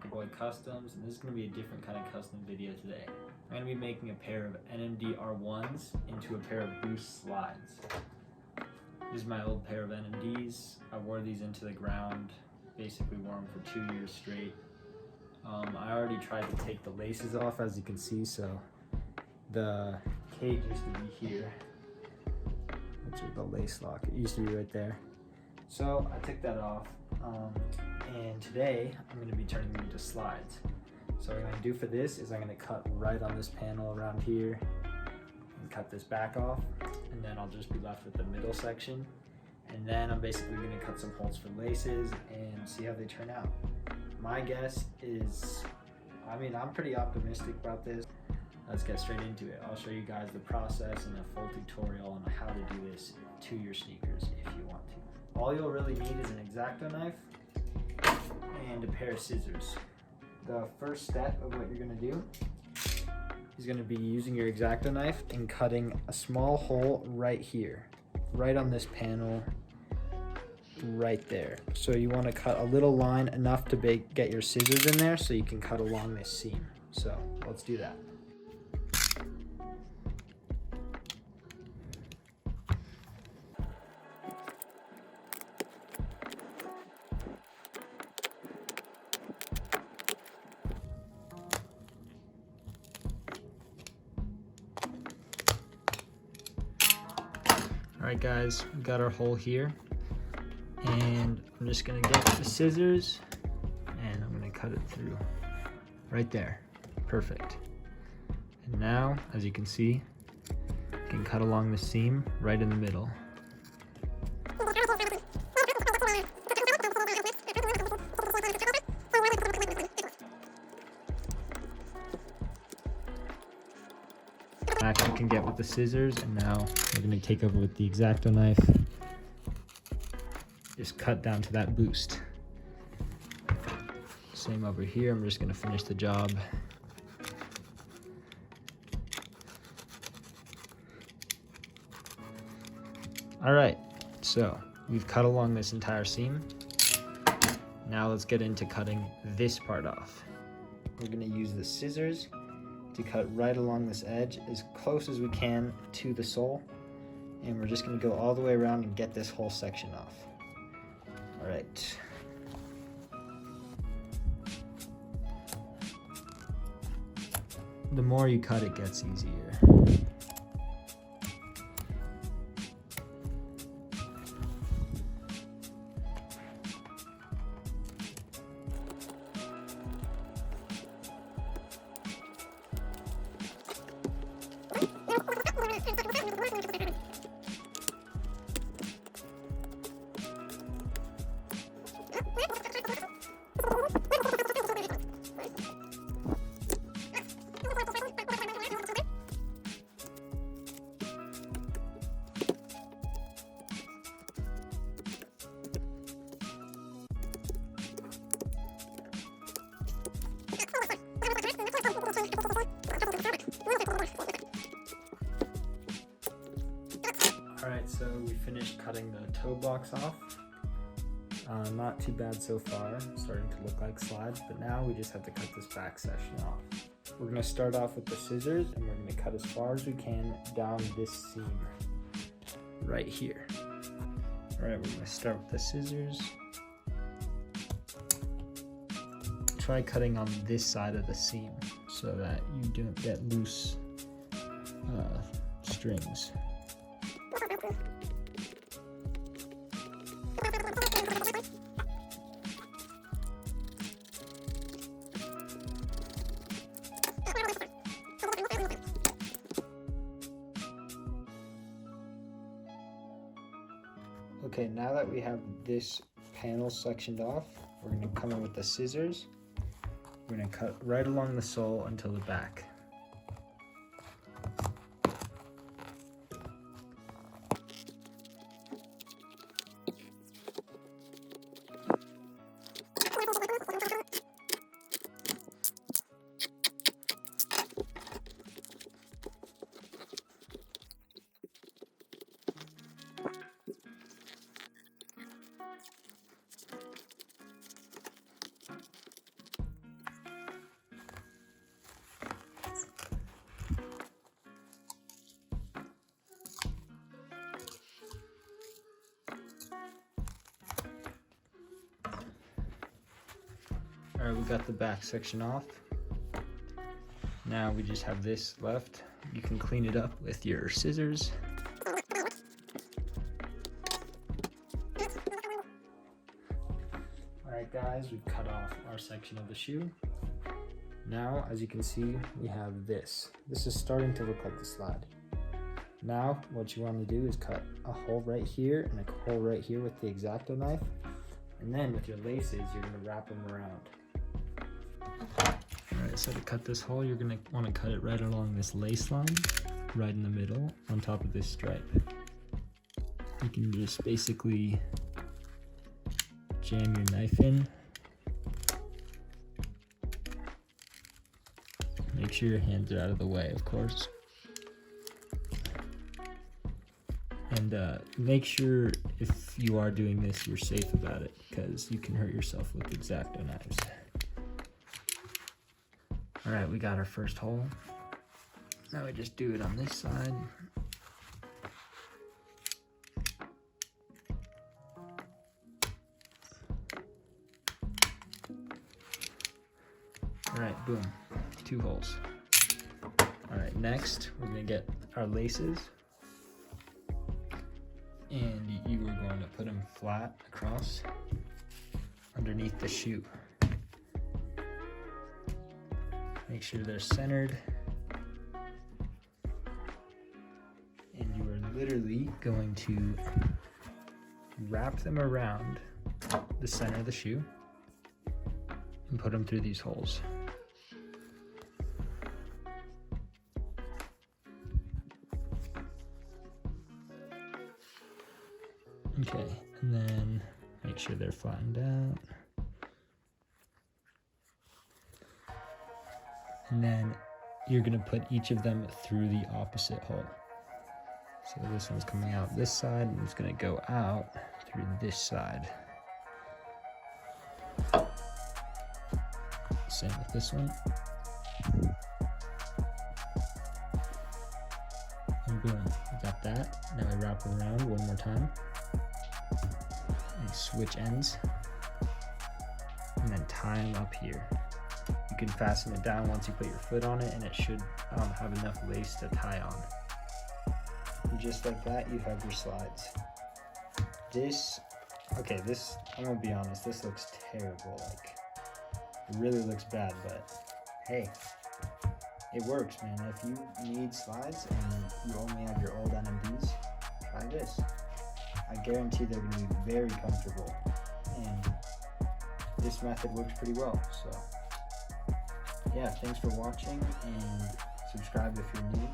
Boy Customs, and this is going to be a different kind of custom video today. I'm going to be making a pair of NMD R1s into a pair of Boost slides. This is my old pair of NMDs. I wore these into the ground, basically wore them for 2 years straight. I already tried to take the laces off, as you can see, so the cage used to be here, which is the lace lock. It used to be right there. So I took that off, and today I'm going to be turning them into slides. So what I'm going to do for this is I'm going to cut right on this panel around here and cut this back off, and then I'll just be left with the middle section. And then I'm basically going to cut some holes for laces and see how they turn out. My guess is, I'm pretty optimistic about this. Let's get straight into it. I'll show you guys the process and a full tutorial on how to do this to your sneakers if you want to. All you'll really need is an X-acto knife and a pair of scissors. The first step of what you're going to do is going to be using your X-acto knife and cutting a small hole right here, right on this panel, right there. So you want to cut a little line enough to get your scissors in there so you can cut along this seam. So let's do that. Alright guys, we got our hole here, and I'm just going to get the scissors and I'm going to cut it through right there. Perfect. And now, as you can see, you can cut along the seam right in the middle. Back you can get with the scissors, and now we're going to take over with the X-acto knife. Just cut down to that boost. Same over here, I'm just going to finish the job. Alright, so we've cut along this entire seam. Now let's get into cutting this part off. We're going to use the scissors to cut right along this edge as close as we can to the sole, and we're just going to go all the way around and get this whole section off. All right. The more you cut, it gets easier. Alright, so we finished cutting the toe box off. Not too bad so far, starting to look like slides, but now we just have to cut this back section off. We're going to start off with the scissors, and we're going to cut as far as we can down this seam right here. Alright, we're going to start with the scissors. Try cutting on this side of the seam so that you don't get loose strings. Okay, now that we have this panel sectioned off, we're going to come in with the scissors. We're going to cut right along the sole until the back. Alright, we got the back section off. Now we just have this left. You can clean it up with your scissors. Alright guys, we've cut off our section of the shoe. Now, as you can see, we have this. This is starting to look like the slide. Now, what you want to do is cut a hole right here and a hole right here with the X-acto knife. And then with your laces, you're going to wrap them around. Alright, so to cut this hole, you're going to want to cut it right along this lace line, right in the middle, on top of this stripe. You can just basically jam your knife in. Make sure your hands are out of the way, of course. And make sure if you are doing this, you're safe about it, because you can hurt yourself with X-acto knives. Alright, we got our first hole. Now we just do it on this side. Alright, boom. 2 holes. Alright, next we're going to get our laces. And you are going to put them flat across underneath the shoe. Make sure they're centered. And you are literally going to wrap them around the center of the shoe and put them through these holes. Okay, and then make sure they're flattened out. And then you're gonna put each of them through the opposite hole. So this one's coming out this side, and it's gonna go out through this side. Same with this one. And boom, we got that. Now we wrap it around one more time. And switch ends. And then tie them up here. You can fasten it down once you put your foot on it, and it should have enough lace to tie on. And just like that, you have your slides. This, I'm gonna be honest, this looks terrible. Like, it really looks bad, but hey, it works, man. If you need slides and you only have your old NMDs, try this. I guarantee they're gonna be very comfortable, and this method works pretty well. So yeah, thanks for watching, and subscribe if you're new.